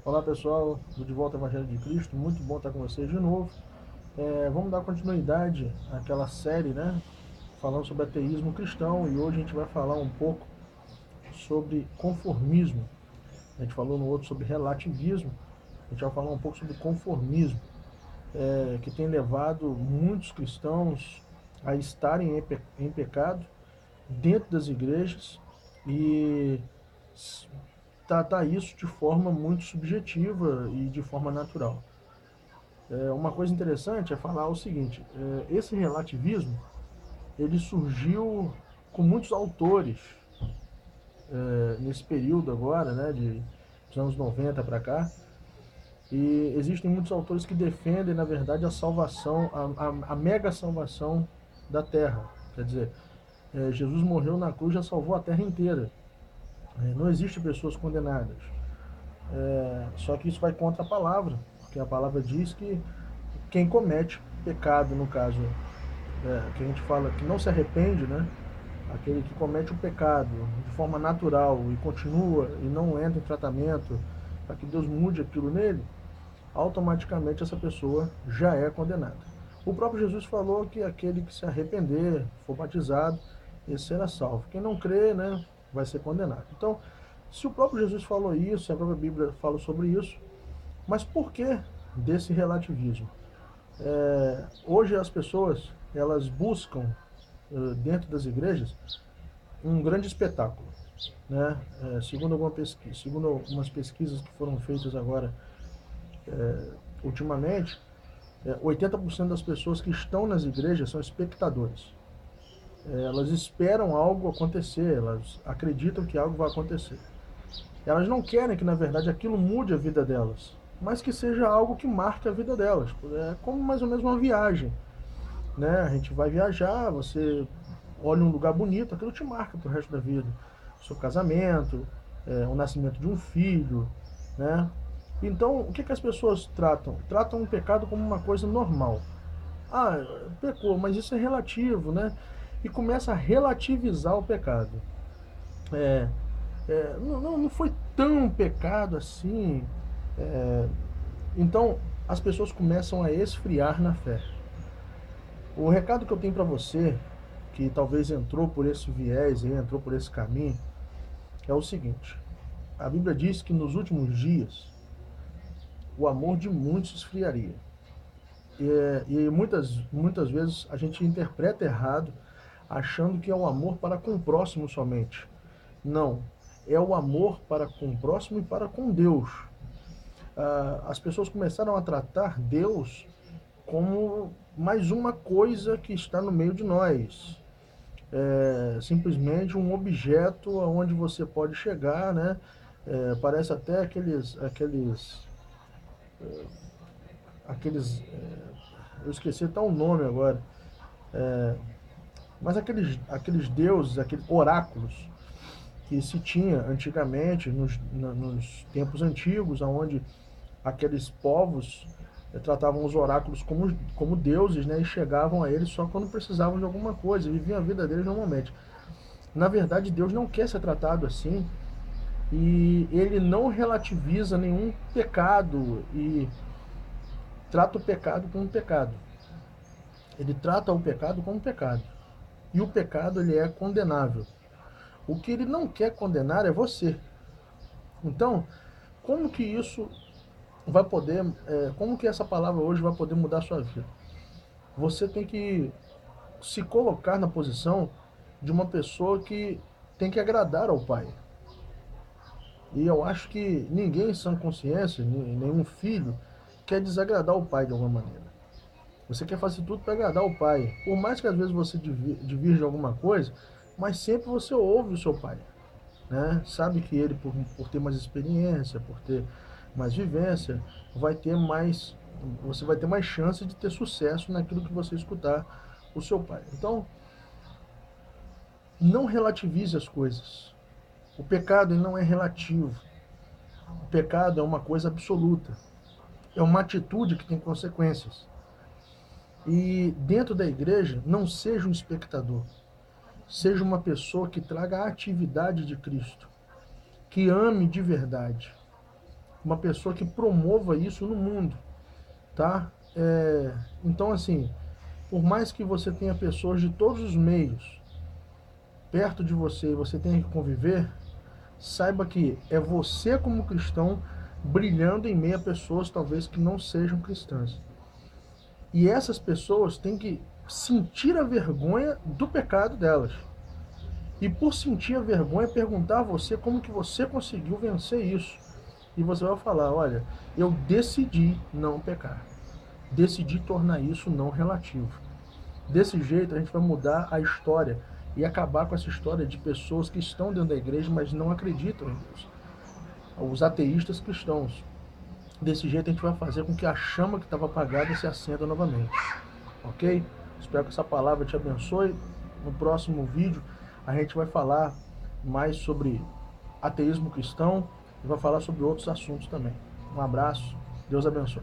Olá pessoal, do De Volta ao Evangelho de Cristo, muito bom estar com vocês de novo. Vamos dar continuidade àquela série, né? Falando sobre ateísmo cristão, e hoje a gente vai falar um pouco sobre conformismo. A gente falou no outro sobre relativismo, a gente vai falar um pouco sobre conformismo, que tem levado muitos cristãos a estarem em pecado dentro das igrejas e tratar isso de forma muito subjetiva e de forma natural. Uma coisa interessante é falar o seguinte: esse relativismo ele surgiu com muitos autores nesse período agora, né, dos anos 90 para cá, e existem muitos autores que defendem, na verdade, a salvação, a mega salvação da Terra. Quer dizer, Jesus morreu na cruz e já salvou a Terra inteira. Não existe pessoas condenadas. Só que isso vai contra a palavra, porque a palavra diz que quem comete pecado, no caso, que a gente fala que não se arrepende, né? Aquele que comete o pecado de forma natural e continua e não entra em tratamento para que Deus mude aquilo nele, automaticamente essa pessoa já é condenada. O próprio Jesus falou que aquele que se arrepender, for batizado, esse será salvo. Quem não crê, né, vai ser condenado. Então, se o próprio Jesus falou isso, a própria Bíblia fala sobre isso, mas por que desse relativismo? Hoje as pessoas elas buscam dentro das igrejas um grande espetáculo, né? Segundo algumas pesquisas que foram feitas agora ultimamente, 80% das pessoas que estão nas igrejas são espectadores. Elas esperam algo acontecer, elas acreditam que algo vai acontecer. Elas não querem que na verdade aquilo mude a vida delas, mas que seja algo que marque a vida delas. É como mais ou menos uma viagem, né? A gente vai viajar, você olha um lugar bonito, aquilo te marca pro resto da vida. O seu casamento, o nascimento de um filho, né? Então, o que, que as pessoas tratam? Tratam o pecado como uma coisa normal. Ah, pecou, mas isso é relativo, né? E começa a relativizar o pecado. É, não foi tão pecado assim. É, então, as pessoas começam a esfriar na fé. O recado que eu tenho para você, que talvez entrou por esse viés e entrou por esse caminho, é o seguinte: a Bíblia diz que nos últimos dias o amor de muitos esfriaria. E muitas vezes a gente interpreta errado, achando que é o amor para com o próximo somente. Não, é o amor para com o próximo e para com Deus. As pessoas começaram a tratar Deus como mais uma coisa que está no meio de nós. Simplesmente um objeto aonde você pode chegar, né? Parece até aqueles, eu esqueci até o nome agora, mas aqueles deuses, aqueles oráculos que se tinha antigamente, nos tempos antigos, onde aqueles povos tratavam os oráculos como deuses, né, e chegavam a eles só quando precisavam de alguma coisa, viviam a vida deles normalmente. Na verdade, Deus não quer ser tratado assim, e ele não relativiza nenhum pecado e trata o pecado como pecado. Ele trata o pecado como pecado. E o pecado ele é condenável. O que ele não quer condenar é você. Então, como que isso vai poder, como que essa palavra hoje vai poder mudar a sua vida? Você tem que se colocar na posição de uma pessoa que tem que agradar ao Pai. E eu acho que ninguém em sã consciência, nenhum filho, quer desagradar o pai de alguma maneira. Você quer fazer tudo para agradar o pai. Por mais que às vezes você divirja alguma coisa, mas sempre você ouve o seu pai. Né? Sabe que ele, por ter mais experiência, por ter mais vivência, vai ter mais. Você vai ter mais chance de ter sucesso naquilo que você escutar o seu pai. Então, não relativize as coisas. O pecado ele não é relativo. O pecado é uma coisa absoluta. É uma atitude que tem consequências. E dentro da igreja, não seja um espectador. Seja uma pessoa que traga a atividade de Cristo, que ame de verdade. uma pessoa que promova isso no mundo, tá? Então, assim, por mais que você tenha pessoas de todos os meios perto de você e você tenha que conviver, saiba que é você como cristão brilhando em meio a pessoas talvez que não sejam cristãs. E essas pessoas têm que sentir a vergonha do pecado delas. E por sentir a vergonha, perguntar a você como que você conseguiu vencer isso. E você vai falar, olha, eu decidi não pecar. Decidi tornar isso não relativo. Desse jeito a gente vai mudar a história e acabar com essa história de pessoas que estão dentro da igreja, mas não acreditam em Deus. Os ateístas cristãos. Desse jeito a gente vai fazer com que a chama que estava apagada se acenda novamente. Ok? Espero que essa palavra te abençoe. No próximo vídeo a gente vai falar mais sobre ateísmo cristão e vai falar sobre outros assuntos também. Um abraço, Deus abençoe.